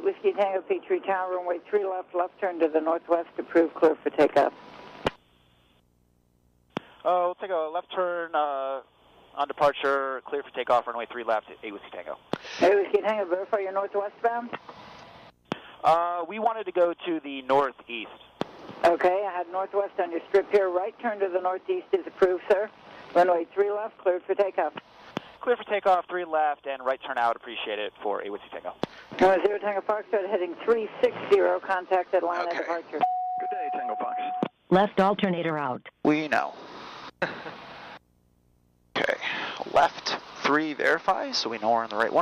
8 Whiskey Tango Peachtree Tower, runway 3 left, left turn to the northwest, approved, clear for takeoff. We'll take a left turn on departure, clear for takeoff, runway 3 left, 8 Whiskey Tango. 8 Whiskey Tango, verify you're northwest bound? We wanted to go to the northeast. Okay, I had northwest on your strip here. Right turn to the northeast is approved, sir. Runway 3 left, cleared for takeoff. Clear for takeoff, 3 left, and right turn out, appreciate it, for 8 Whiskey Tango. Runway 0 Tango Foxtrot, heading 360, contact Atlanta Okay. departure. Good day, Tango Fox. Left alternator out. We know. Okay, left 3 verify, so we know we're on the right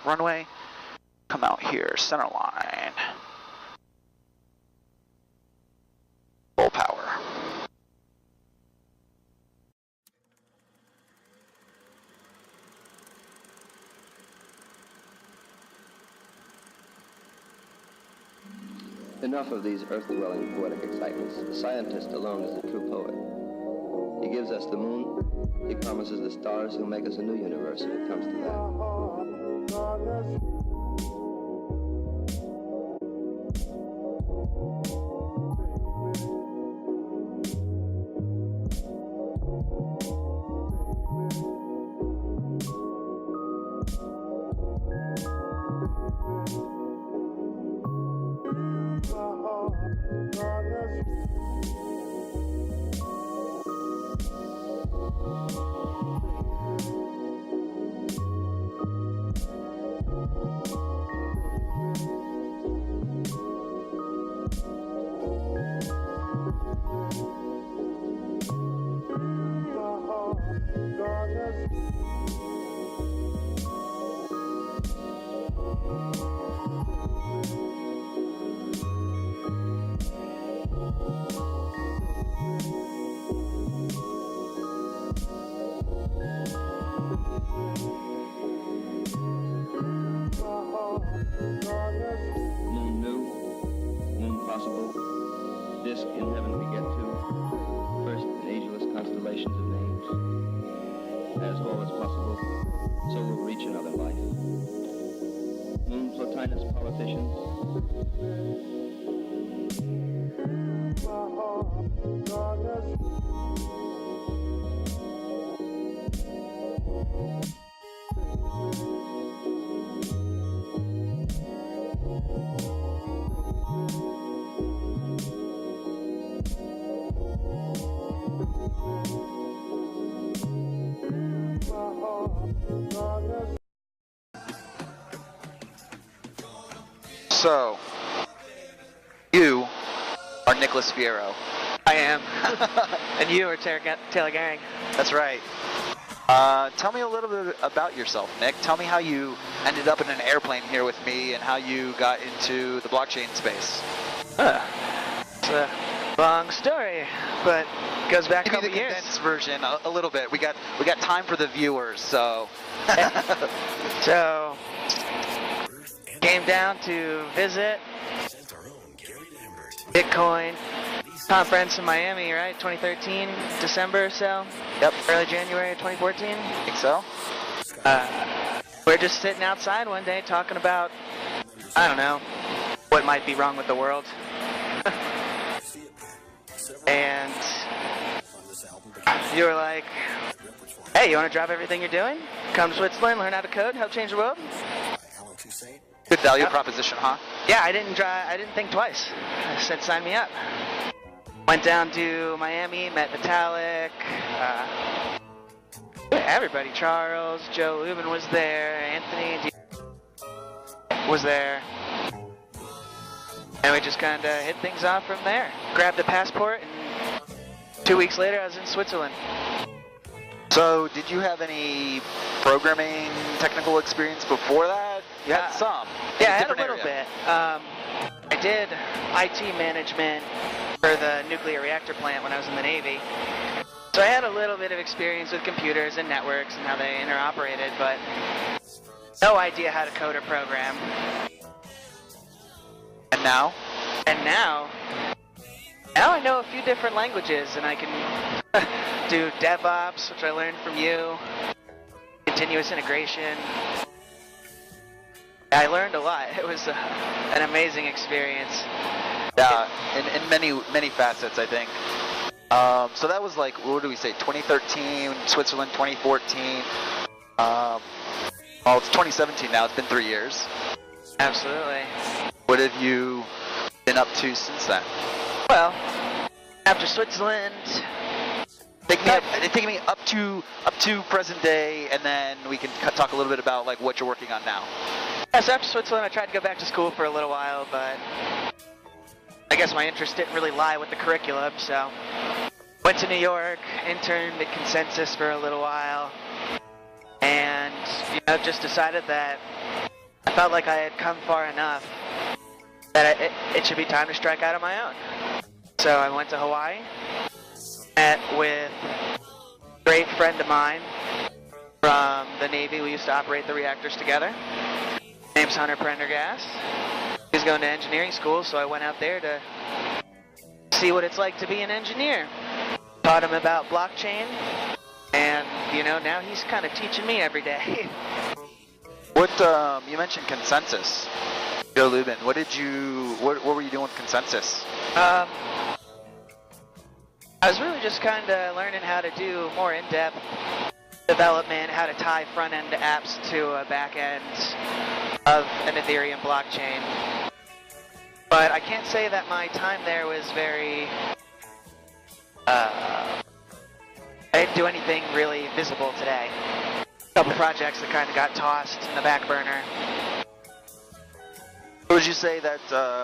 runway. Come out here, center line. Full power. Enough of these earth-dwelling poetic excitements. The scientist alone is the true poet. He gives us the moon. He promises the stars. He'll make us a new universe if it comes to that. Moon new, moon possible, disk in heaven we get to, first in ageless constellations of names. As all is possible, so we'll reach another life. Moon Plotinus politicians. So, you are Nicholas Fierro. I am. And you are Taylor Gerring. That's right. Tell me a little bit about yourself, Nick. Tell me how you ended up in an airplane here with me and how you got into the blockchain space. It's a long story, but it goes back a Give me couple the years. condensed version a little bit. We got time for the viewers, so. So, came down to visit Bitcoin conference in Miami, right? 2013, December or so. Yep. Early January 2014. Think so? We're just sitting outside one day talking about, I don't know, what might be wrong with the world. And you were like, hey, you want to drop everything you're doing? Come to Switzerland, learn how to code, help change the world? Good value proposition, huh? Yeah, I didn't think twice. I said, sign me up. Went down to Miami, met Vitalik, everybody, Charles, Joe Lubin was there, Anthony was there. And we just kind of hit things off from there. Grabbed the passport, and 2 weeks later, I was in Switzerland. So, did you have any programming technical experience before that? You had some. Yeah, I had a little bit. I did IT management for the nuclear reactor plant when I was in the Navy. So I had a little bit of experience with computers and networks and how they interoperated, but no idea how to code or program. And now? And now I know a few different languages, and I can do DevOps, which I learned from you, continuous integration. I learned a lot. It was an amazing experience. Yeah, in many facets, I think. So that was like, what do we say, 2013, Switzerland 2014. Well, it's 2017 now. It's been 3 years. Absolutely. What have you been up to since then? Well, after Switzerland, Take me up to present day, and then we can talk a little bit about like what you're working on now. so after Switzerland, I tried to go back to school for a little while, but I guess my interest didn't really lie with the curriculum, so went to New York, interned at Consensus for a little while, and just decided that I felt like I had come far enough that it should be time to strike out on my own. So I went to Hawaii, met with a great friend of mine from the Navy. We used to operate the reactors together. Name's Hunter Prendergast. He was going to engineering school, so I went out there to see what it's like to be an engineer. Taught him about blockchain, and now he's kind of teaching me every day. What you mentioned Consensus, Joe Lubin. What were you doing with Consensus? I was really just kind of learning how to do more in-depth development, how to tie front-end apps to a back-end of an Ethereum blockchain. But I can't say that my time there was very... I didn't do anything really visible today. A couple projects that kind of got tossed in the back burner. Would you say that,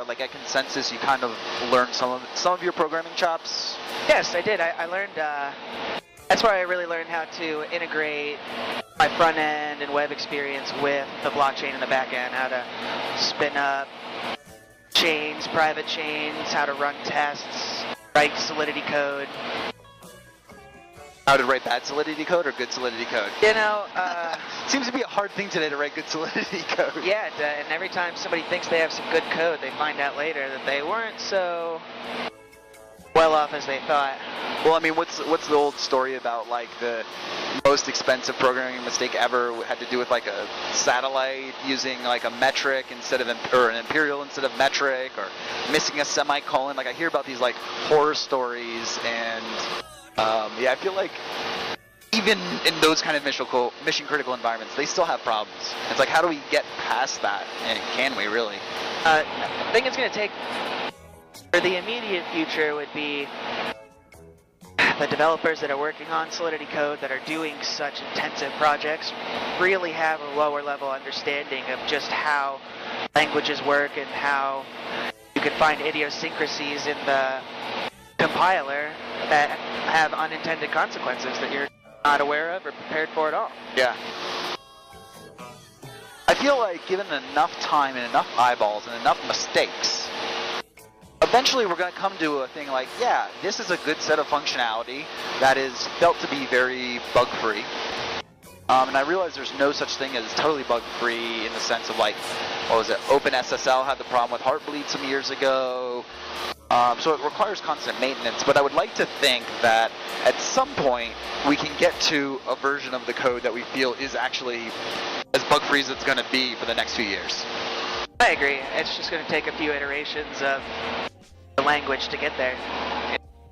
like at Consensus, you kind of learned some of your programming chops? Yes, I did. I learned, that's where I really learned how to integrate my front end and web experience with the blockchain in the back end, how to spin up chains, private chains, how to run tests, write Solidity code. How to write bad Solidity code or good Solidity code? Seems Seems to be a hard thing today to write good Solidity code. Yeah, and every time somebody thinks they have some good code, they find out later that they weren't so well off as they thought. Well, I mean, what's the old story about like the most expensive programming mistake ever had to do with like a satellite using like a metric instead of or an imperial instead of metric, or missing a semicolon? Like I hear about these like horror stories, and yeah, I feel like even in those kind of mission critical environments, they still have problems. It's like, how do we get past that? And can we really? I think it's going to take, for the immediate future, would be the developers that are working on Solidity code that are doing such intensive projects really have a lower level understanding of just how languages work and how you can find idiosyncrasies in the compiler that have unintended consequences that you're not aware of or prepared for at all. Yeah. I feel like given enough time and enough eyeballs and enough mistakes, eventually we're going to come to a thing like, yeah, this is a good set of functionality that is felt to be very bug-free. And I realize there's no such thing as totally bug-free in the sense of like, what was it, OpenSSL had the problem with Heartbleed some years ago. So it requires constant maintenance, but I would like to think that at some point we can get to a version of the code that we feel is actually as bug-free as it's going to be for the next few years. I agree. It's just going to take a few iterations of the language to get there.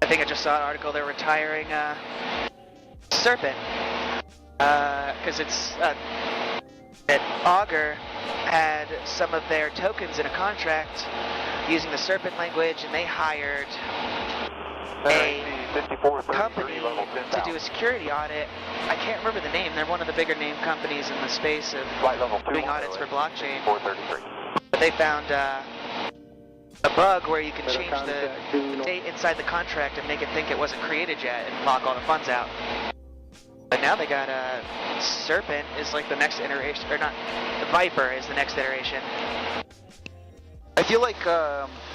I think I just saw an article they're retiring Serpent because it's that Augur had some of their tokens in a contract using the Serpent language, and they hired a company to do a security audit. I can't remember the name. They're one of the bigger name companies in the space of doing audits for blockchain. But they found a bug where you can change the date inside the contract and make it think it wasn't created yet and lock all the funds out. But now they got Serpent is like the next iteration, or not, the Viper is the next iteration. I feel like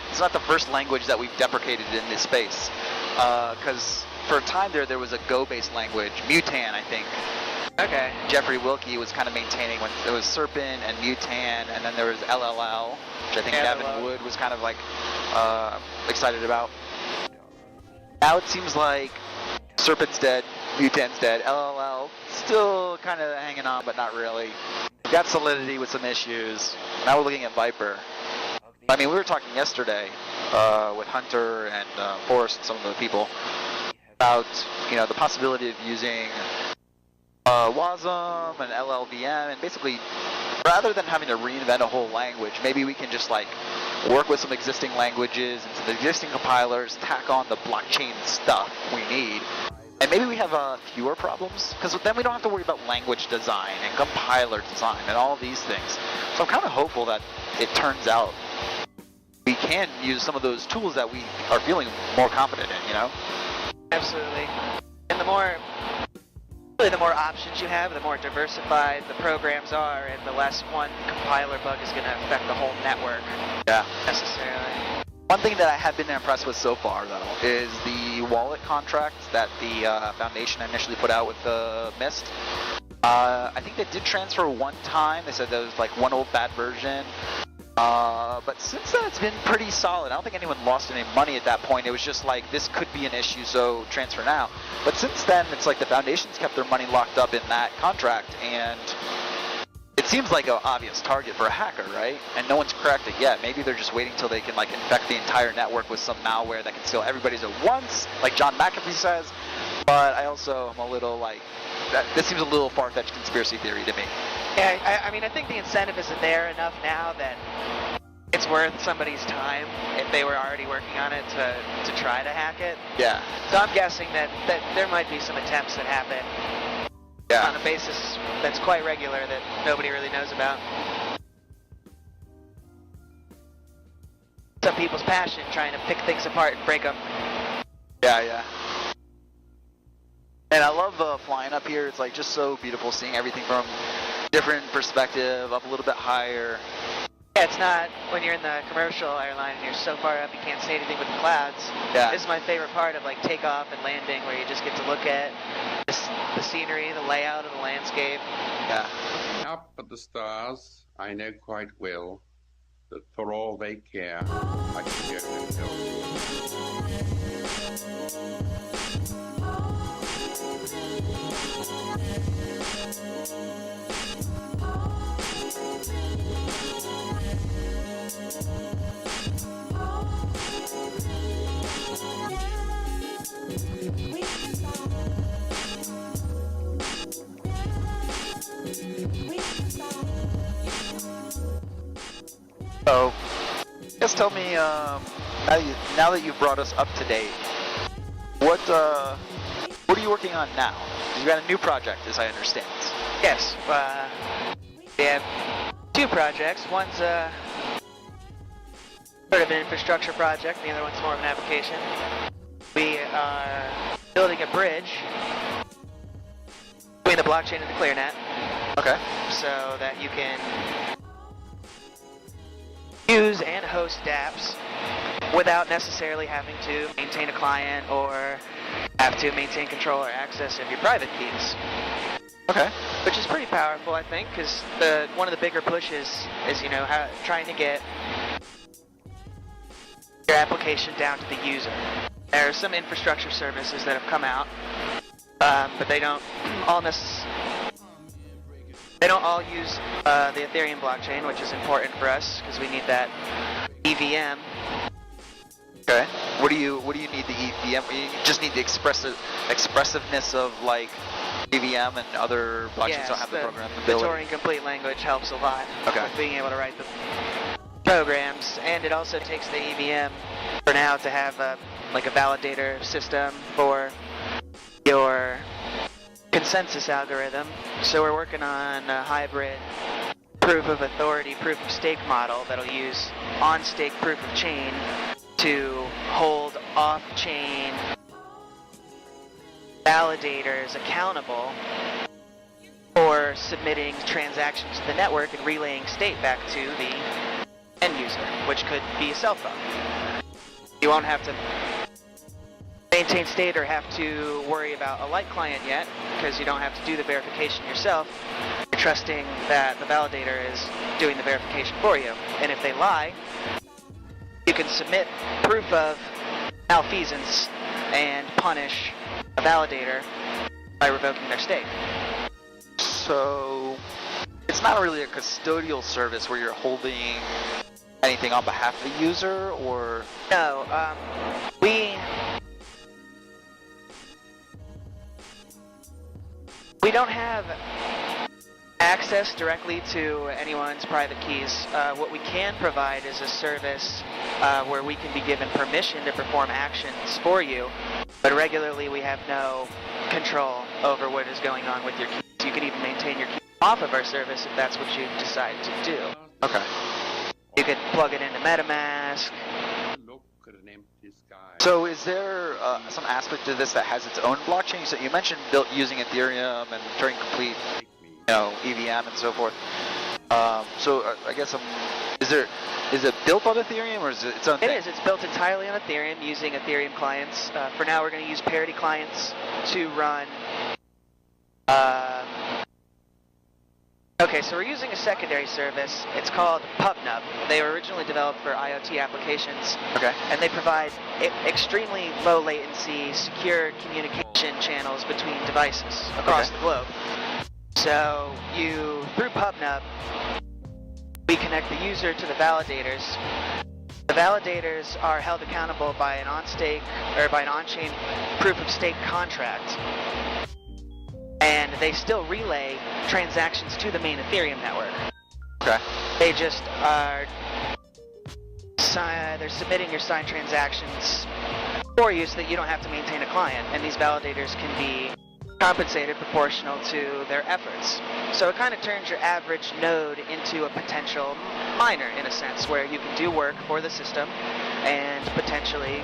it's not the first language that we've deprecated in this space, because for a time there was a Go-based language, Mutan, I think. Okay. Jeffrey Wilkie was kind of maintaining when there was Serpent and Mutan, and then there was LLL, which I think Gavin Wood was kind of like excited about. Now it seems like Serpent's dead, Mutan's dead, LLL still kind of hanging on, but not really. got Solidity with some issues. Now we're looking at Viper. I mean, we were talking yesterday with Hunter and Forrest and some of the people about, the possibility of using WASM and LLVM, and basically, rather than having to reinvent a whole language, maybe we can just work with some existing languages and some existing compilers, tack on the blockchain stuff we need, and maybe we have fewer problems, because then we don't have to worry about language design and compiler design and all these things. So I'm kind of hopeful that it turns out we can use some of those tools that we are feeling more confident in, Absolutely. And the more options you have, the more diversified the programs are, and the less one compiler bug is going to affect the whole network. Yeah. Necessarily. One thing that I have been impressed with so far, though, is the wallet contract that the Foundation initially put out with the Mist. I think they did transfer one time. They said there was one old bad version. But since then, it's been pretty solid. I don't think anyone lost any money at that point. It was just this could be an issue, so transfer now. But since then, it's the Foundation's kept their money locked up in that contract, and it seems like an obvious target for a hacker, right? And no one's cracked it yet. Maybe they're just waiting till they can infect the entire network with some malware that can steal everybody's at once, like John McAfee says. But I also am a little this seems a little far-fetched conspiracy theory to me. Yeah, I mean, I think the incentive isn't there enough now that it's worth somebody's time if they were already working on it to try to hack it. Yeah. So I'm guessing that there might be some attempts that happen on a basis that's quite regular that nobody really knows about. Some people's passion trying to pick things apart and break them. Yeah. And I love flying up here. It's just so beautiful seeing everything from different perspective, up a little bit higher. Yeah, it's not when you're in the commercial airline and you're so far up you can't see anything with the clouds. Yeah. This is my favorite part of takeoff and landing, where you just get to look at the scenery, the layout of the landscape. Yeah. Up at the stars, I know quite well that for all they care, I can go and help. So, just tell me, now that you've brought us up to date, what are you working on now? You've got a new project, as I understand. Yes, we have two projects. One's sort of an infrastructure project, the other one's more of an application. We are building a bridge between the blockchain and the ClearNet. Okay. So that you can use and host dApps without necessarily having to maintain a client or have to maintain control or access of your private keys. Okay. Which is pretty powerful, I think, because one of the bigger pushes is trying to get your application down to the user. There are some infrastructure services that have come out, but they don't all use the Ethereum blockchain, which is important for us because we need that EVM. Okay. What do you need the EVM? You just need the expressiveness of EVM and other blockchains don't have the programmability. The Turing complete language helps a lot with being able to write the programs, and it also takes the EVM for now to have a validator system for your consensus algorithm. So we're working on a hybrid proof of authority, proof of stake model that'll use on-stake proof of chain to hold off-chain validators accountable for submitting transactions to the network and relaying state back to the end user, which could be a cell phone. You won't have to maintain state or have to worry about a light client yet, because you don't have to do the verification yourself. You're trusting that the validator is doing the verification for you. And if they lie, you can submit proof of malfeasance and punish a validator by revoking their stake. So it's not really a custodial service where you're holding anything on behalf of the user, or? No, we don't have access directly to anyone's private keys. What we can provide is a service where we can be given permission to perform actions for you, but regularly we have no control over what is going on with your keys. You can even maintain your keys off of our service if that's what you decide to do. Okay. You could plug it into MetaMask. Look at an empty sky. So is there some aspect to this that has its own blockchain? So you mentioned built using Ethereum and Turing complete, EVM and so forth. So I guess is it built on Ethereum or is it its own thing? It is. It's built entirely on Ethereum using Ethereum clients. For now, we're going to use parity clients to run. Okay, so we're using a secondary service. It's called PubNub. They were originally developed for IoT applications. Okay. And they provide extremely low latency, secure communication channels between devices across the globe. So through PubNub, we connect the user to the validators. The validators are held accountable by an on-chain proof of stake contract. And they still relay transactions to the main Ethereum network. Okay. They just are they're submitting your signed transactions for you so that you don't have to maintain a client, and these validators can be compensated proportional to their efforts. So it kind of turns your average node into a potential miner in a sense, where you can do work for the system and potentially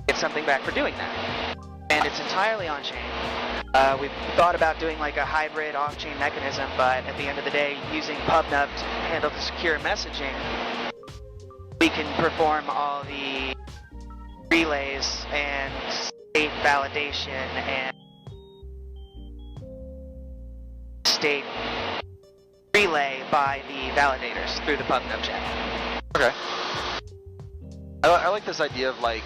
get something back for doing that. And it's entirely on-chain. We've thought about doing like a hybrid off-chain mechanism, but at the end of the day, using PubNub to handle the secure messaging, we can perform all the relays and state validation and state relay by the validators through the PubNub channel. Okay. I like this idea of like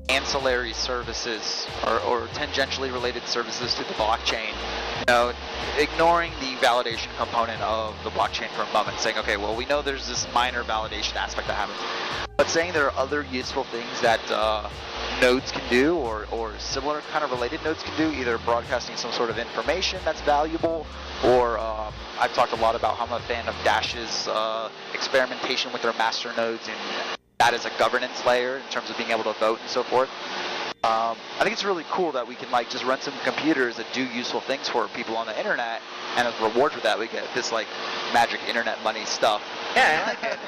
ancillary services or tangentially related services to the blockchain, ignoring the validation component of the blockchain for a moment, saying, okay, well, we know there's this minor validation aspect that happens, but saying there are other useful things that nodes can do or similar kind of related nodes can do, either broadcasting some sort of information that's valuable, or I've talked a lot about how I'm a fan of Dash's experimentation with their master nodes and that as a governance layer in terms of being able to vote and so forth. I think it's really cool that we can like just run some computers that do useful things for people on the internet, and as a reward for that we get this like magic internet money stuff. Yeah, I like it.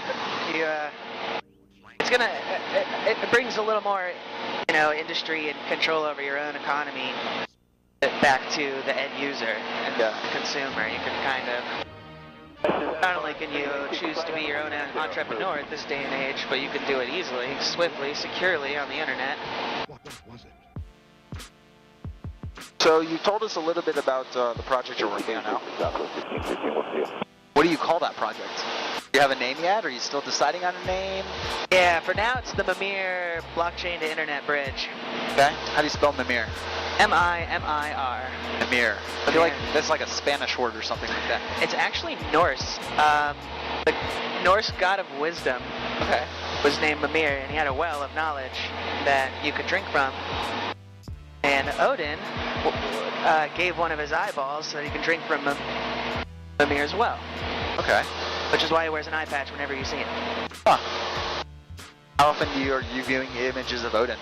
It brings a little more, industry and control over your own economy back to the end user and the consumer. You can kind of, not only can you choose to be your own entrepreneur at this day and age, but you can do it easily, swiftly, securely on the internet. What was it? So you told us a little bit about the project you're working on now. What do you call that project? Do you have a name yet? Are you still deciding on a name? Yeah, for now it's the Mimir blockchain to internet bridge. Okay. How do you spell Mimir? M-I-M-I-R. Mimir. I feel like that's like a Spanish word or something like that. It's actually Norse. The Norse god of wisdom was named Mimir, and he had a well of knowledge that you could drink from. And Odin gave one of his eyeballs so that he can drink from Mimir's well. Okay. Which is why he wears an eye patch whenever you see him. Huh. How often are you viewing images of Odin?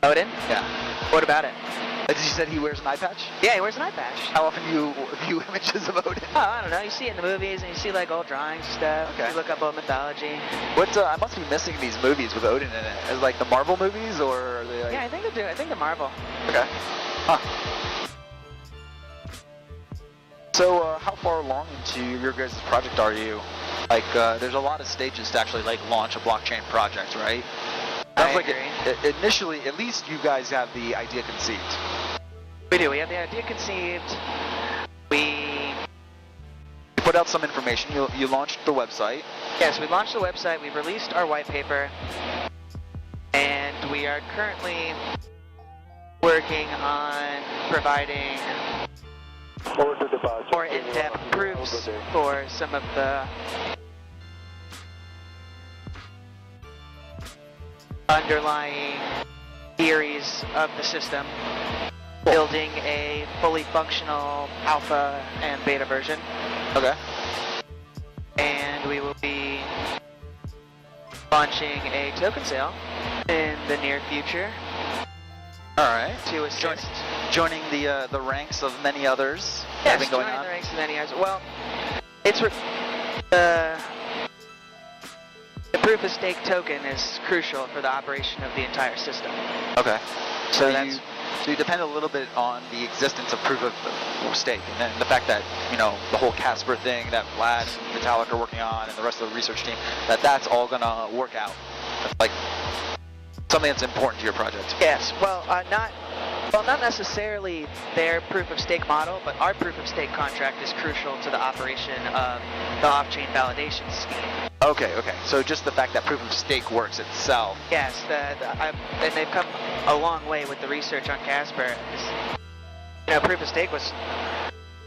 Odin? Yeah. What about it? You said he wears an eye patch? Yeah, he wears an eye patch. How often do you view images of Odin? Oh, I don't know. You see it in the movies, and you see like old drawings and stuff. Okay. You look up old mythology. What I must be missing these movies with Odin in it. Is like the Marvel movies, or are they like... Yeah, I think they do. I think they're Marvel. Okay. Huh. So, how far along into your guys' project are you? Like, there's a lot of stages to actually like launch a blockchain project, right? Sounds like initially, at least you guys have the idea conceived. We do. We have the idea conceived. We put out some information. You launched the website. Yes, we launched the website. We've released our white paper, and we are currently working on providing more in-depth proofs for some of the underlying theories of the system, building a fully functional alpha and beta version. Okay. And we will be launching a token sale in the near future. All right. To assist. Joining the ranks of many others that Yes, have been going joining on. the ranks of many others. Well, it's the proof of stake token is crucial for the operation of the entire system. Okay. So that's- you depend a little bit on the existence of proof of stake, and then the fact that, you know, the whole Casper thing that Vlad and Vitalik are working on, and the rest of the research team, that's all gonna work out. That's like something that's important to your project. Yes. Well, not necessarily their proof of stake model, but our proof of stake contract is crucial to the operation of the off-chain validation scheme. Okay. So just the fact that proof of stake works itself. Yes, and they've come a long way with the research on Casper. You know, proof of stake was.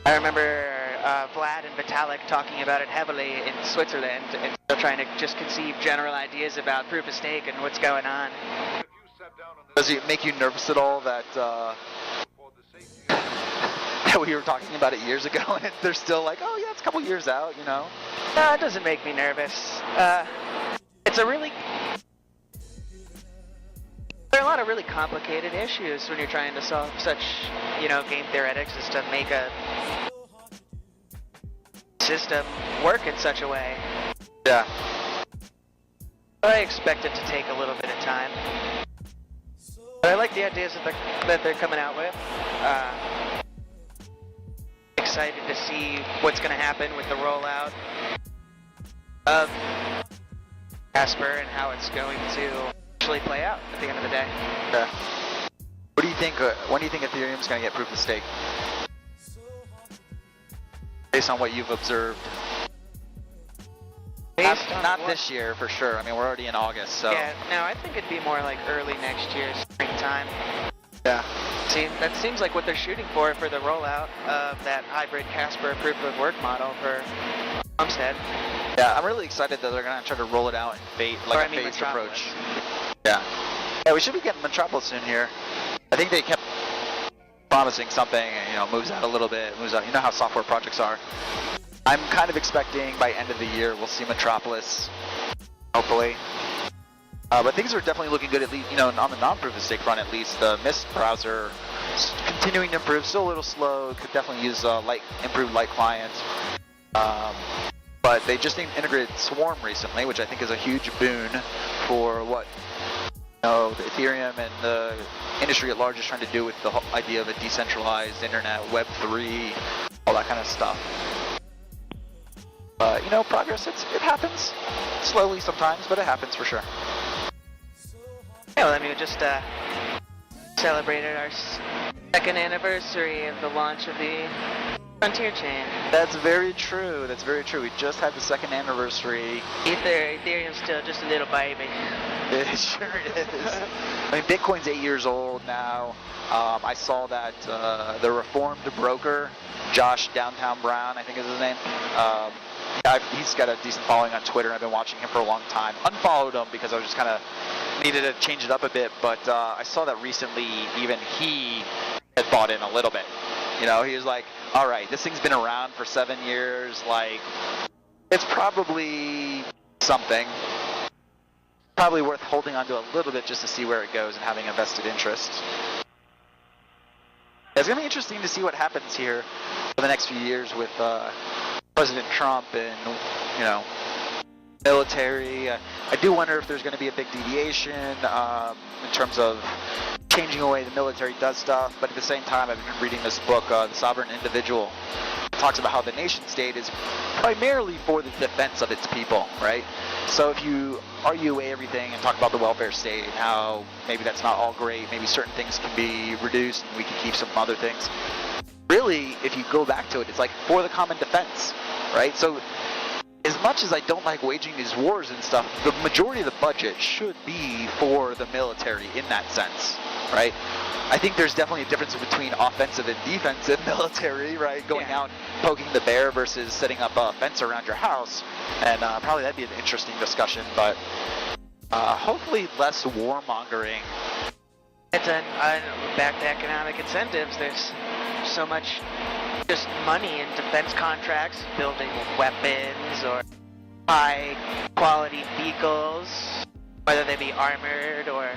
I remember Vlad and Vitalik talking about it heavily in Switzerland, and still trying to just conceive general ideas about proof of stake and what's going on. Does it make you nervous at all that that we were talking about it years ago, and they're still like, oh yeah, it's a couple years out, you know? No, it doesn't make me nervous. It's a really... There are a lot of really complicated issues when you're trying to solve such, you know, game theoretics, is to make a system work in such a way. Yeah. I expect it to take a little bit of time. But I like the ideas that they're coming out with. Excited to see what's going to happen with the rollout of Casper and how it's going to actually play out at the end of the day. Okay. What do you think? When do you think Ethereum's going to get proof of stake? Based on what you've observed. Not this year for sure. I mean, we're already in August, so. Yeah, no, I think it'd be more like early next year, springtime. Yeah. See, that seems like what they're shooting for the rollout of that hybrid Casper proof of work model for Homestead. Yeah, I'm really excited that they're going to try to roll it out in phased approach. Yeah. Yeah, we should be getting Metropolis soon here. I think they kept promising something, and, you know, moves out a little bit, moves out. You know how software projects are. I'm kind of expecting by end of the year we'll see Metropolis, hopefully. But things are definitely looking good, at least, you know, on the non-proof of stake front at least. The Mist browser is continuing to improve, still a little slow, could definitely use improved light clients. But they just integrated Swarm recently, which I think is a huge boon for what, you know, the Ethereum and the industry at large is trying to do with the whole idea of a decentralized internet, Web3, all that kind of stuff. You know, progress, it happens slowly sometimes, but it happens for sure. Yeah, well, I mean, we just celebrated our second anniversary of the launch of the Frontier chain. That's very true. That's very true. We just had the second anniversary. Ethereum's still just a little baby. It sure is. I mean, Bitcoin's 8 years old now. I saw that the reformed broker, Josh Downtown Brown, I think is his name. He's got a decent following on Twitter. I've been watching him for a long time. Unfollowed him because I was just kind of needed to change it up a bit. But I saw that recently even he had bought in a little bit. You know, he was like, all right, this thing's been around for 7 years. Like, it's probably something. Probably worth holding on to a little bit just to see where it goes and having a vested interest. It's going to be interesting to see what happens here for the next few years with President Trump and, you know, military. I do wonder if there's going to be a big deviation in terms of changing the way the military does stuff, but at the same time, I've been reading this book, The Sovereign Individual. It talks about how the nation state is primarily for the defense of its people, right? So if you argue away everything and talk about the welfare state and how maybe that's not all great, maybe certain things can be reduced and we can keep some other things. Really, if you go back to it, it's like for the common defense, right? So as much as I don't like waging these wars and stuff, the majority of the budget should be for the military in that sense. right? I think there's definitely a difference between offensive and defensive military, right? Going out and poking the bear versus setting up a fence around your house. And probably that'd be an interesting discussion, but hopefully less warmongering. It's back to economic incentives. There's so much just money in defense contracts, building weapons or high quality vehicles, whether they be armored or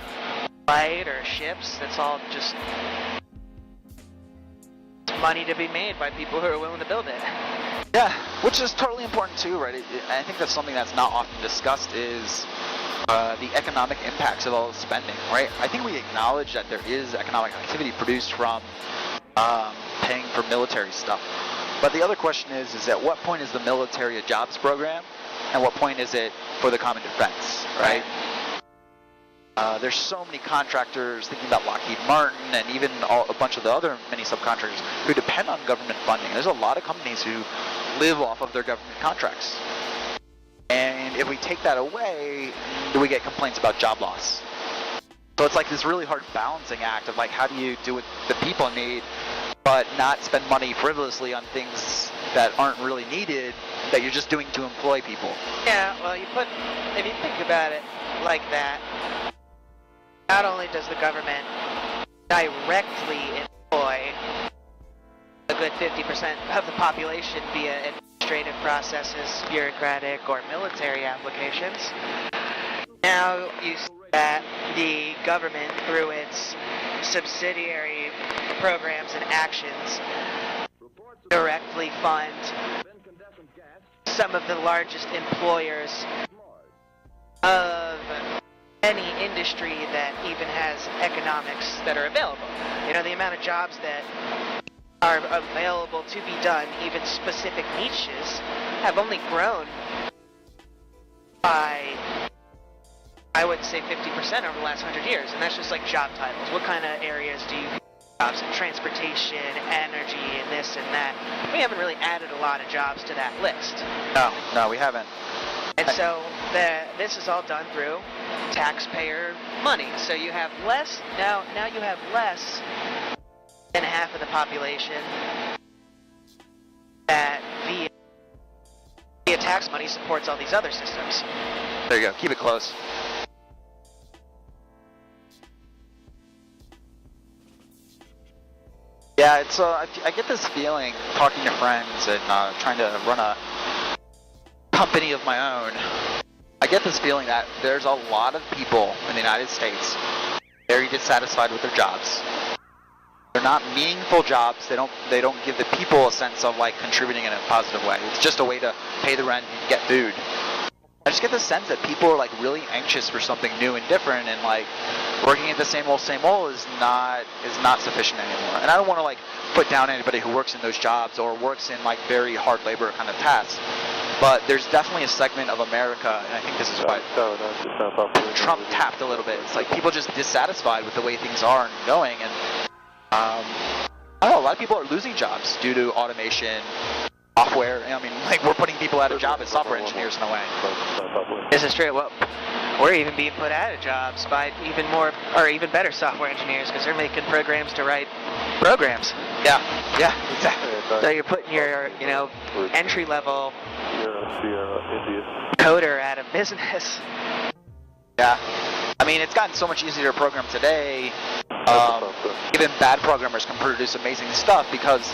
light or ships. That's all just money to be made by people who are willing to build it. Yeah, which is totally important too, right? I think that's something that's not often discussed is the economic impacts of all the spending, right? I think we acknowledge that there is economic activity produced from paying for military stuff. But the other question is at what point is the military a jobs program, and what point is it for the common defense, right? There's so many contractors, thinking about Lockheed Martin and even a bunch of the other many subcontractors who depend on government funding. There's a lot of companies who live off of their government contracts. And if we take that away, do we get complaints about job loss? So it's like this really hard balancing act of like, how do you do what the people need, but not spend money frivolously on things that aren't really needed, that you're just doing to employ people? Yeah, well, if you think about it like that, not only does the government directly employ a good 50% of the population via administrative processes, bureaucratic or military applications, now you see that the government, through its subsidiary programs and actions, directly fund some of the largest employers of any industry that even has economics that are available. You know, the amount of jobs that are available to be done, even specific niches, have only grown by, I would say, 50% over the last 100 years. And that's just like job titles. What kind of areas do you jobs in? Transportation, energy, and this and that. We haven't really added a lot of jobs to that list. No, we haven't. And so this is all done through taxpayer money. So you have less, now you have less than half of the population that via tax money supports all these other systems. There you go. Keep it close. Yeah, it's I get this feeling talking to friends and trying to run a company of my own. I get this feeling that there's a lot of people in the United States very dissatisfied with their jobs. They're not meaningful jobs. They don't give the people a sense of like contributing in a positive way. It's just a way to pay the rent and get food. I just get the sense that people are like really anxious for something new and different, and like working at the same old is not sufficient anymore. And I don't want to like put down anybody who works in those jobs or works in like very hard labor kind of tasks. But there's definitely a segment of America, and I think this is why Trump tapped a little bit. It's like people just dissatisfied with the way things are and going, and I don't know, a lot of people are losing jobs due to automation, software. I mean, like we're putting people out of job as software engineers in a way. This is true. Well, we're even being put out of jobs by even more or even better software engineers because they're making programs to write programs. Yeah, exactly. So you're putting your, entry-level coder out of business. Yeah. I mean, it's gotten so much easier to program today. Even bad programmers can produce amazing stuff because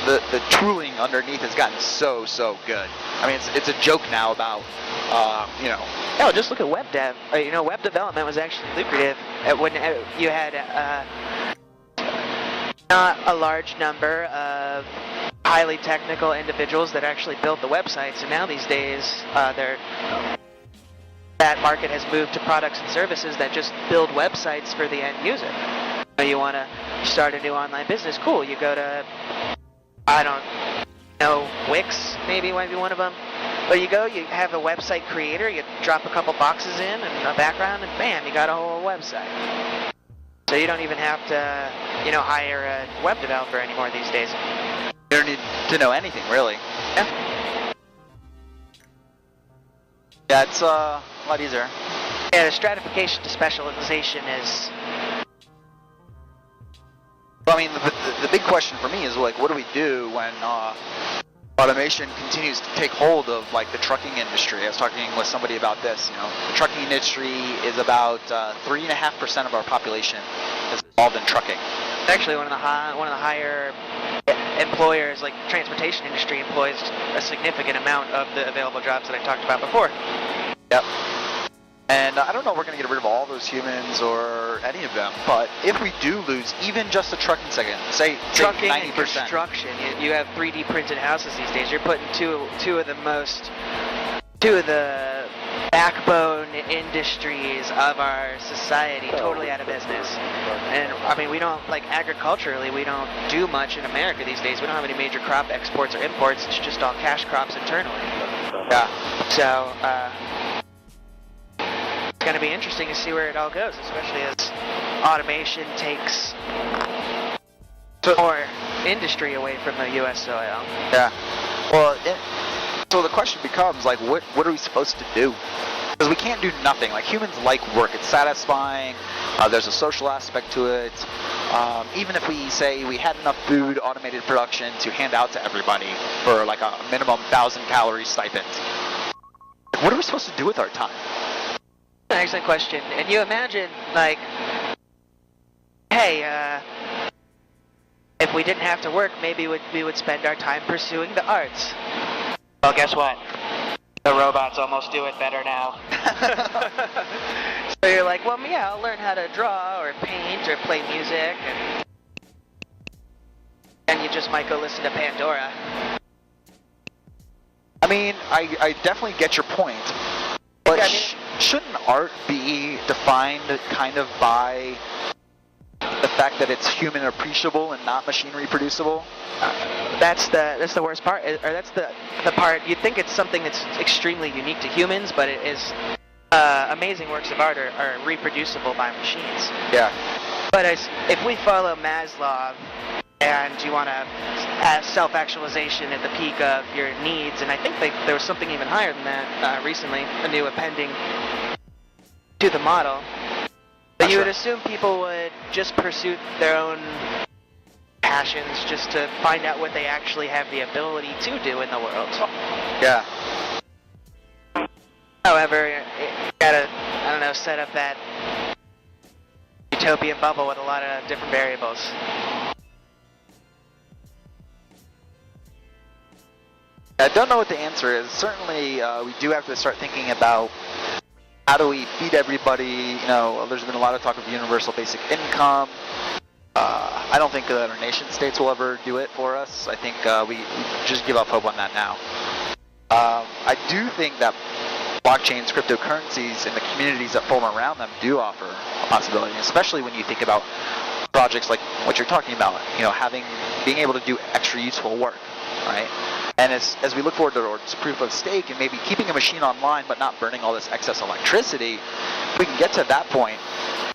the tooling underneath has gotten so good. I mean, it's a joke now about, No, just look at web dev. Web development was actually lucrative when you had not a large number of highly technical individuals that actually built the websites, and now these days that market has moved to products and services that just build websites for the end user. You want to start a new online business, cool. You go to, I don't know, Wix maybe might be one of them. But you have a website creator, you drop a couple boxes in and a background, and bam, you got a whole website. So you don't even have to, hire a web developer anymore these days. You don't need to know anything, really. Yeah. Yeah, it's a lot easier. Yeah, the stratification to specialization is I mean, the big question for me is, like, what do we do when automation continues to take hold of, like, the trucking industry? I was talking with somebody about this. You know, the trucking industry is about 3.5% of our population is involved in trucking. Actually, one of the higher employers, like transportation industry, employs a significant amount of the available jobs that I talked about before. Yep. And I don't know if we're going to get rid of all those humans or any of them, but if we do lose even just the trucking second, say Trucking 90%. and construction, you have 3D printed houses these days. You're putting two of the backbone industries of our society totally out of business. And I mean, we don't, like, agriculturally, we don't do much in America these days. We don't have any major crop exports or imports. It's just all cash crops internally. Yeah. So, it's going to be interesting to see where it all goes, especially as automation takes more industry away from the U.S. soil. Yeah. Well, so the question becomes, like, what are we supposed to do? Because we can't do nothing. Like, humans like work. It's satisfying. There's a social aspect to it. Even if we say we had enough food, automated production to hand out to everybody for, like, a minimum 1,000-calorie stipend, what are we supposed to do with our time? Excellent question. And you imagine, like, hey, if we didn't have to work, maybe we would spend our time pursuing the arts. Well, guess what? The robots almost do it better now. So you're like, well, yeah, I'll learn how to draw or paint or play music, and you just might go listen to Pandora. I mean, I definitely get your point, but Yeah, I mean, shouldn't art be defined kind of by the fact that it's human appreciable and not machine reproducible? That's the worst part, or that's the part. You'd think it's something that's extremely unique to humans, but it is. Amazing works of art are reproducible by machines. Yeah. But if we follow Maslow, and you want to self-actualization at the peak of your needs, and I think there was something even higher than that recently, a new appending to the model. But you would assume people would just pursue their own passions just to find out what they actually have the ability to do in the world. Yeah. However, you gotta, I don't know, set up that utopian bubble with a lot of different variables. I don't know what the answer is. Certainly, we do have to start thinking about how do we feed everybody. You know, there's been a lot of talk of universal basic income. I don't think that our nation states will ever do it for us. I think we just give up hope on that now. I do think that blockchains, cryptocurrencies, and the communities that form around them do offer a possibility, especially when you think about projects like what you're talking about, you know, being able to do extra useful work, right? And as we look forward towards proof of stake and maybe keeping a machine online but not burning all this excess electricity, we can get to that point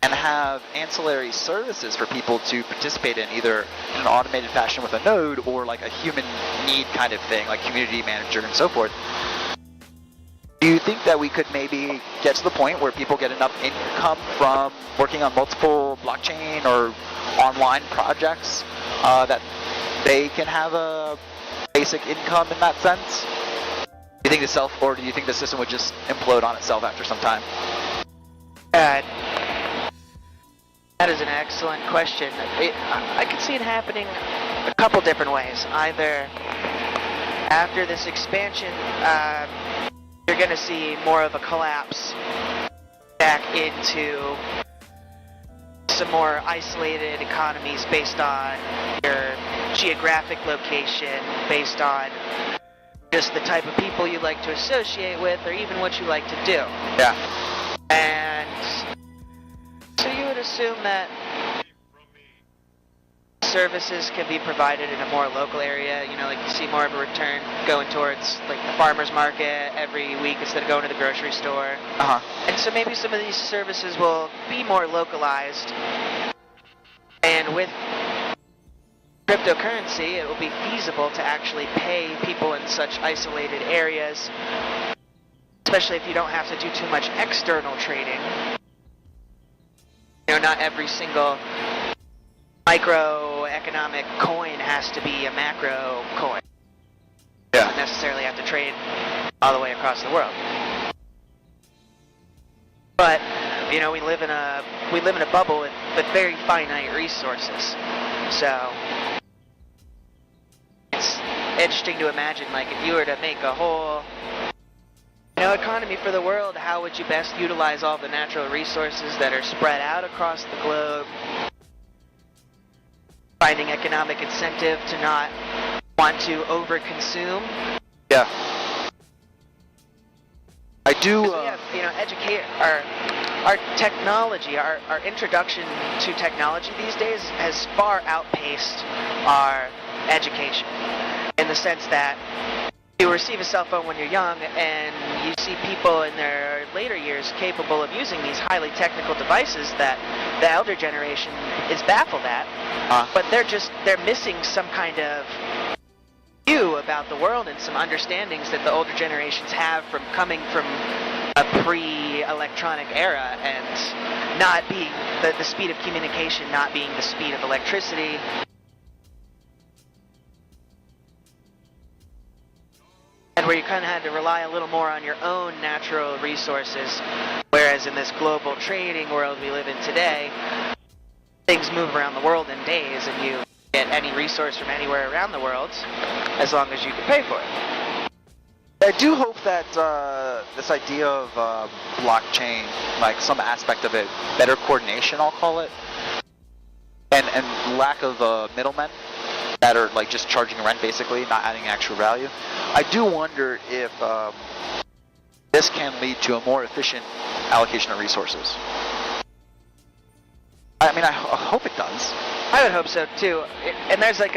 and have ancillary services for people to participate in, either in an automated fashion with a node or like a human need kind of thing, like community manager and so forth. Do you think that we could maybe get to the point where people get enough income from working on multiple blockchain or online projects that they can have a basic income in that sense? Do you think or do you think the system would just implode on itself after some time? That is an excellent question. I could see it happening a couple different ways. Either after this expansion, you're going to see more of a collapse back into some more isolated economies based on your geographic location, based on just the type of people you like to associate with, or even what you like to do. Yeah. And so you would assume that services can be provided in a more local area, you know, like you see more of a return going towards like the farmer's market every week instead of going to the grocery store. Uh-huh. And so maybe some of these services will be more localized. And with cryptocurrency, it will be feasible to actually pay people in such isolated areas, especially if you don't have to do too much external trading. You know, not every single microeconomic coin has to be a macro coin. You don't necessarily have to trade all the way across the world. But you know, we live in a bubble with very finite resources. So it's interesting to imagine, like, if you were to make a whole economy for the world, how would you best utilize all the natural resources that are spread out across the globe? Finding economic incentive to not want to overconsume. Yeah. I do. We have, educate our technology, our introduction to technology these days has far outpaced our education, in the sense that you receive a cell phone when you're young, and you see people in their later years capable of using these highly technical devices that the elder generation is baffled at. But they're missing some kind of view about the world and some understandings that the older generations have from coming from a pre-electronic era, and not being the speed of communication not being the speed of electricity. And where you kind of had to rely a little more on your own natural resources, whereas in this global trading world we live in today, things move around the world in days, and you get any resource from anywhere around the world as long as you can pay for it. I do hope that this idea of blockchain, like some aspect of it, better coordination, I'll call it, and lack of middlemen that are like just charging rent, basically, not adding actual value. I do wonder if this can lead to a more efficient allocation of resources. I mean, I hope it does. I would hope so too. And there's a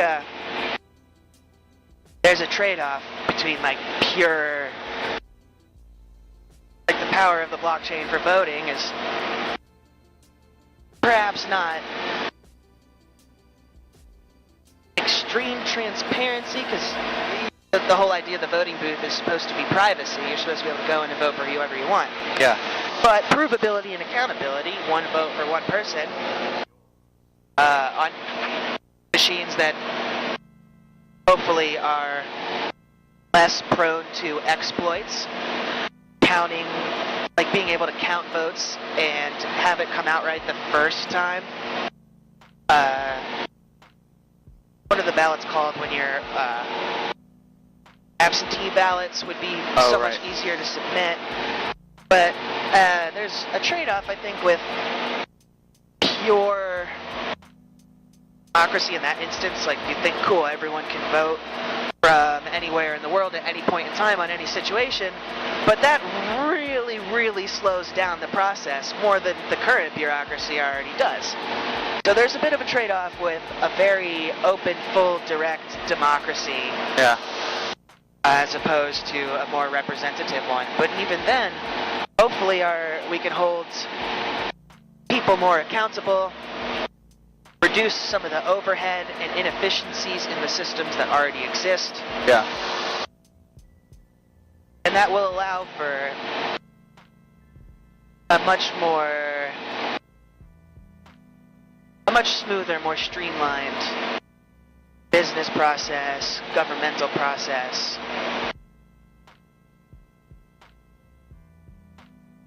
trade-off between like pure, like the power of the blockchain for voting is perhaps not extreme transparency, because the whole idea of the voting booth is supposed to be privacy. You're supposed to be able to go in and vote for whoever you want. Yeah. But provability and accountability, one vote for one person, on machines that hopefully are less prone to exploits, counting, like being able to count votes and have it come out right the first time. What are the ballots called when you're absentee ballots would be much easier to submit. But there's a trade-off, I think, with pure democracy in that instance. Like, you think, cool, everyone can vote from anywhere in the world at any point in time on any situation, but that really, really slows down the process more than the current bureaucracy already does. So there's a bit of a trade-off with a very open, full, direct democracy. Yeah. As opposed to a more representative one. But even then, hopefully we can hold people more accountable, reduce some of the overhead and inefficiencies in the systems that already exist. Yeah. And that will allow for a much smoother, more streamlined business process, governmental process.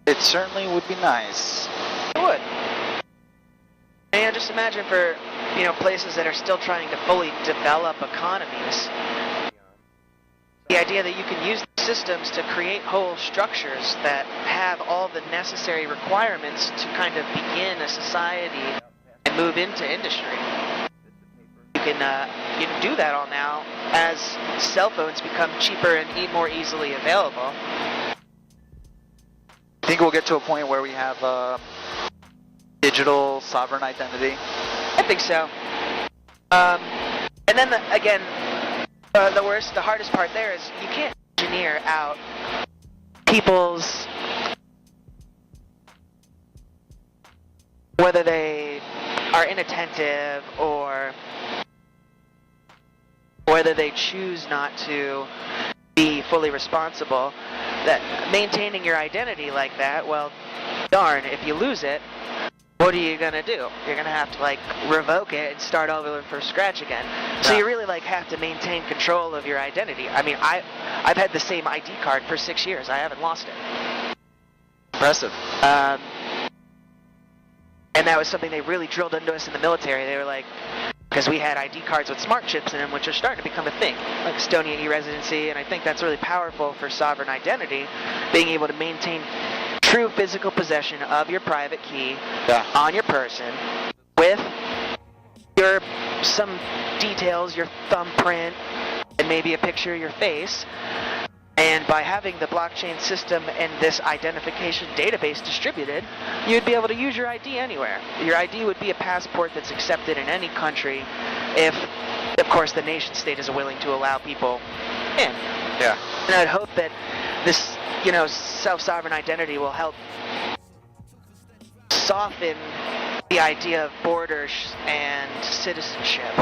It certainly would be nice. It would. And just imagine for, places that are still trying to fully develop economies, the idea that you can use the systems to create whole structures that have all the necessary requirements to kind of begin a society and move into industry. You can do that all now as cell phones become cheaper and more easily available. I think we'll get to a point where we have digital sovereign identity. I think so. And then the hardest part there is you can't engineer out people's, whether they are inattentive or whether they choose not to be fully responsible, that maintaining your identity like that, well, darn, if you lose it, what are you gonna do? You're gonna have to like revoke it and start all over from scratch again. So you really like have to maintain control of your identity. I mean, I've had the same ID card for 6 years. I haven't lost it. Impressive. And that was something they really drilled into us in the military. They were like, because we had ID cards with smart chips in them, which are starting to become a thing, like Estonia e-residency, and I think that's really powerful for sovereign identity, being able to maintain true physical possession of your private key on your person with some details, your thumbprint, and maybe a picture of your face. And by having the blockchain system and this identification database distributed, you'd be able to use your ID anywhere. Your ID would be a passport that's accepted in any country if, of course, the nation state is willing to allow people in. Yeah. And I'd hope that this, self-sovereign identity will help soften the idea of borders and citizenship.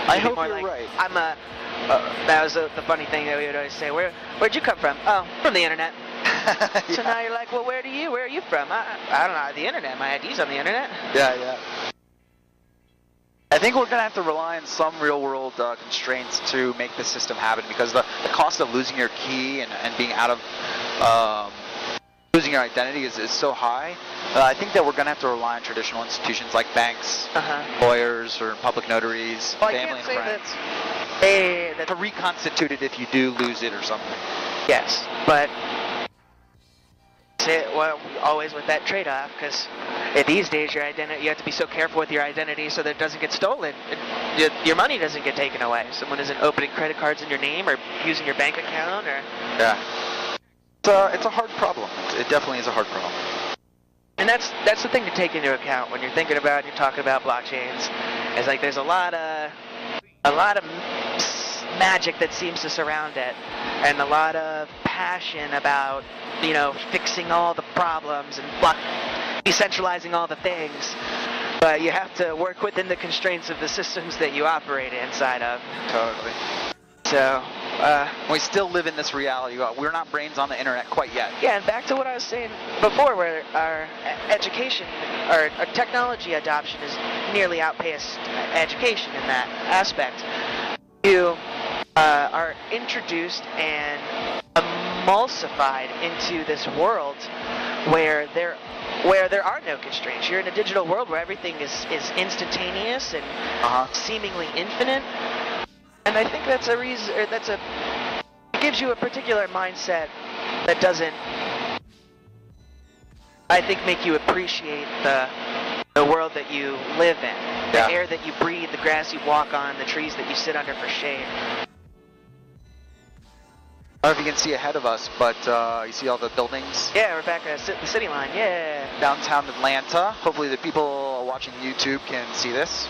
I hope you're right. That was the funny thing that we would always say. Where'd you come from? Oh, from the internet. So now you're like, well, where are you from? I don't know, the internet. My ID's on the internet. Yeah. I think we're going to have to rely on some real-world constraints to make the system happen, because the cost of losing your key and being out of losing your identity is so high. I think that we're going to have to rely on traditional institutions like banks, lawyers, or public notaries, family and friends. To reconstitute it if you do lose it or something. Yes, but always with that trade-off, because these days your identity, you have to be so careful with your identity so that it doesn't get stolen. Your money doesn't get taken away. Someone isn't opening credit cards in your name or using your bank account or. Yeah. It's a hard problem. It definitely is a hard problem. And that's the thing to take into account when you're thinking about, you're talking about blockchains. It's like there's a lot of magic that seems to surround it, and a lot of passion about, fixing all the problems and decentralizing all the things. But you have to work within the constraints of the systems that you operate inside of. Totally. So. We still live in this reality. We're not brains on the internet quite yet. Yeah, and back to what I was saying before, where our education, our technology adoption is nearly outpaced education in that aspect. You are introduced and emulsified into this world where there are no constraints. You're in a digital world where everything is instantaneous and seemingly infinite. And I think that's it gives you a particular mindset that doesn't, I think, make you appreciate the world that you live in, the air that you breathe, the grass you walk on, the trees that you sit under for shade. I don't know if you can see ahead of us, but you see all the buildings? Yeah, we're back at the city line, yeah. Downtown Atlanta. Hopefully the people watching YouTube can see this.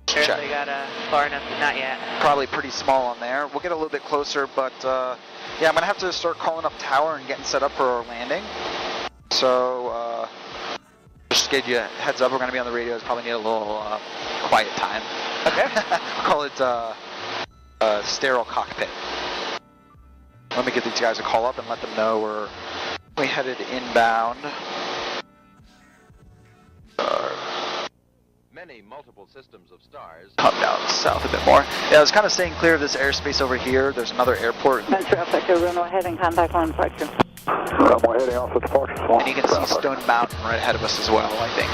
Sure, they got far enough, not yet. Probably pretty small on there. We'll get a little bit closer, but I'm going to have to start calling up tower and getting set up for our landing. So, just to give you a heads up, we're going to be on the radios, probably need a little quiet time. Okay. Call it sterile cockpit. Let me give these guys a call up and let them know we headed inbound. Many multiple systems of stars. Come down south a bit more. Yeah, I was kind of staying clear of this airspace over here. There's another airport. Traffic, runway heading, contact line departure. Runway heading off at departure. And you can see Stone Mountain right ahead of us as well, I think.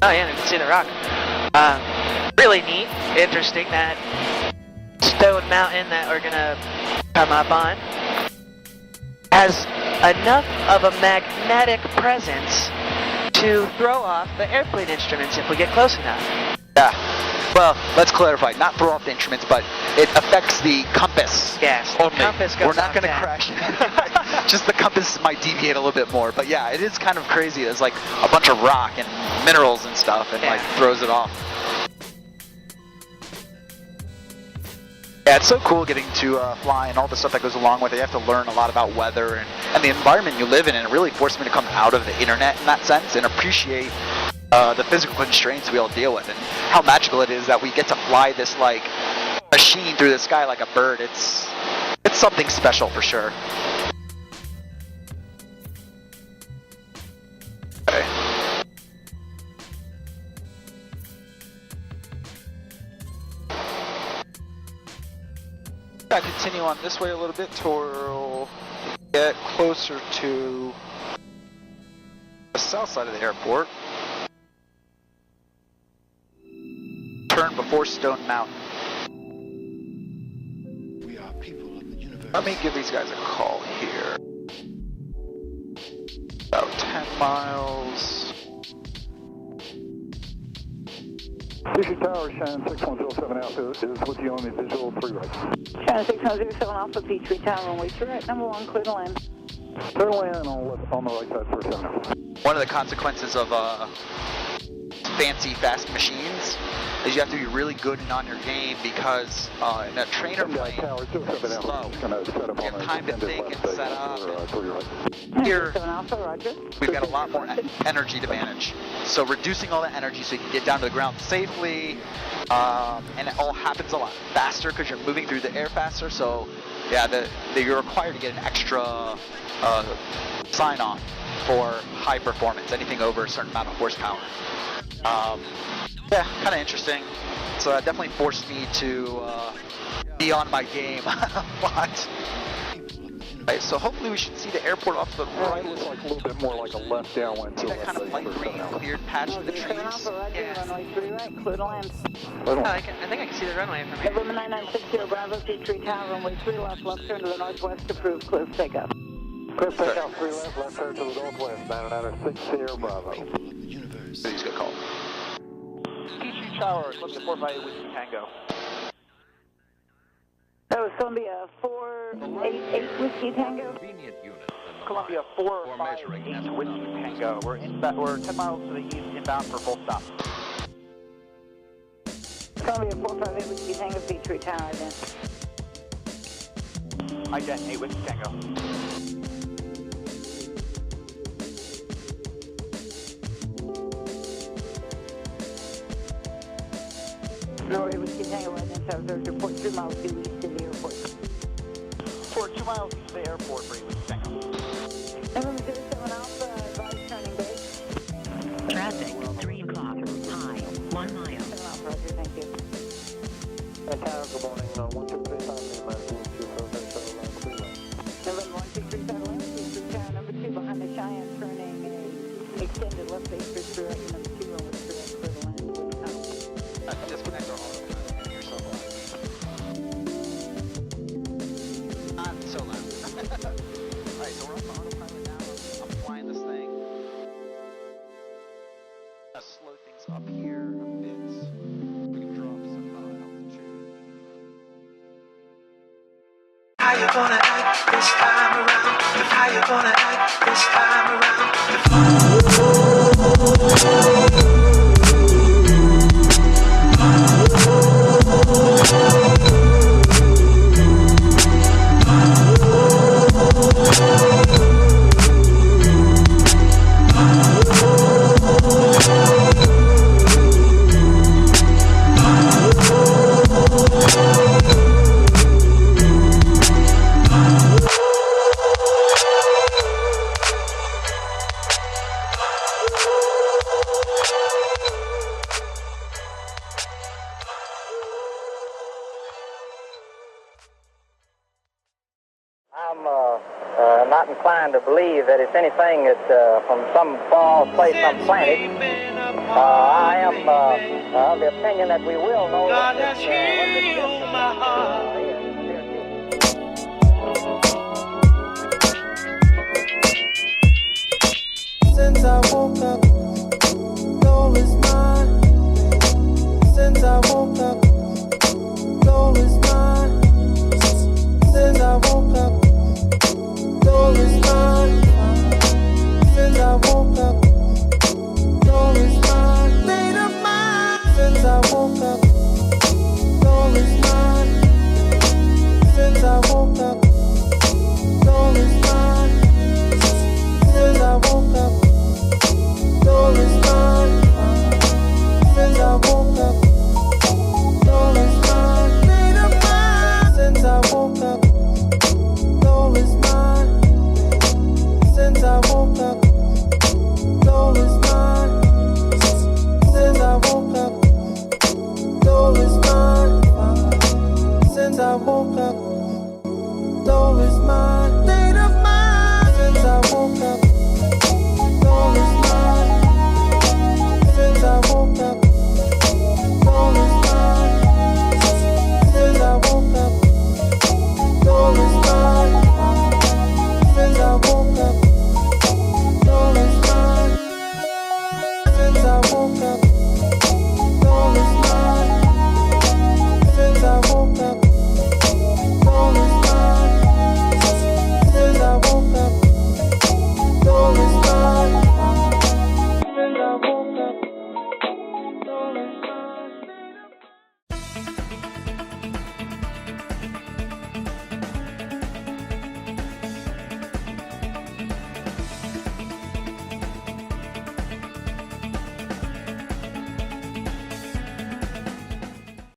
Oh yeah, you can see the rock. Really neat, interesting, that Stone Mountain that we're gonna come up on has enough of a magnetic presence to throw off the airplane instruments if we get close enough. Yeah. Well, let's clarify. Not throw off the instruments, but it affects the compass. Yes, the compass goes We're not going to down. crash. Just the compass might deviate a little bit more. But yeah, it is kind of crazy. There's like a bunch of rock and minerals and stuff, and like throws it off. Yeah, it's so cool getting to fly and all the stuff that goes along with it. You have to learn a lot about weather and the environment you live in, and it really forced me to come out of the internet in that sense and appreciate the physical constraints we all deal with and how magical it is that we get to fly this like machine through the sky like a bird. It's something special for sure. Okay. Gotta continue on this way a little bit to get closer to the south side of the airport. Turn before Stone Mountain. We are people of the universe. Let me give these guys a call here. About 10 miles. Future Tower, Shannon 6107 Alpha is with you on the visual 3 right. Shannon 6107 Alpha, Petrie Tower, runway 3 right, number 1, clear to land. Turn land on the right side for 7. One of the consequences of fancy fast machines is you have to be really good and on your game because in a trainer plane, it's slow. You have time to think and set up. Here, we've got a lot more energy to manage. So reducing all that energy so you can get down to the ground safely, and it all happens a lot faster because you're moving through the air faster. So yeah, you're required to get an extra sign-on for high performance, anything over a certain amount of horsepower. Yeah, kind of interesting. So that definitely forced me to be on my game a lot. Right, so hopefully we should see the airport off to the right. It looks like a little bit more like a left downwind. See that kind of light green cleared patch in the trees? Yeah. Runway 3 right, clear to land. I think I can see the runway from here. November 9960 Bravo, Petrie Tower, runway 3 left, left turn to the northwest, approved, clear for takeoff. Clear takeoff 3 left turn to the northwest, 9960 Bravo. Please get called. Petrie Tower, Columbia 458 Whiskey Tango. That was Columbia 488 Whiskey Tango. Convenient unit. Columbia 458 Whiskey Tango. We're 10 miles to the east, inbound for full stop. Columbia 458 Whiskey Tango, Petrie Tower, then. Ident 8 Whiskey Tango. Norway Whiskey Tango, Ident Tower, there's report 2 miles due east of the airport. For 2 miles east of the airport for 8 Whiskey Tango. November 07 Alpha, advise turning base. Traffic, 3 o'clock, high, 1 mile. 7 Alpha, Roger, thank you. Tower, good morning. 1235, November 1235, land, Petrie Tower, number 2 behind the Cheyenne, turning a extended left base for 3 right, number 2 runway 3 right, clear to land, with tower. Disconnect our autopilot and hear yourself loud. Not so loud. Alright, so we're on the autopilot now. I'm flying this thing. I'll slow things up here a bit. We can drop some altitude. How you gonna act this time around? How you gonna act this time I'm not inclined to believe that it's anything that's from some far place, some planet. I am of the opinion that we will know what this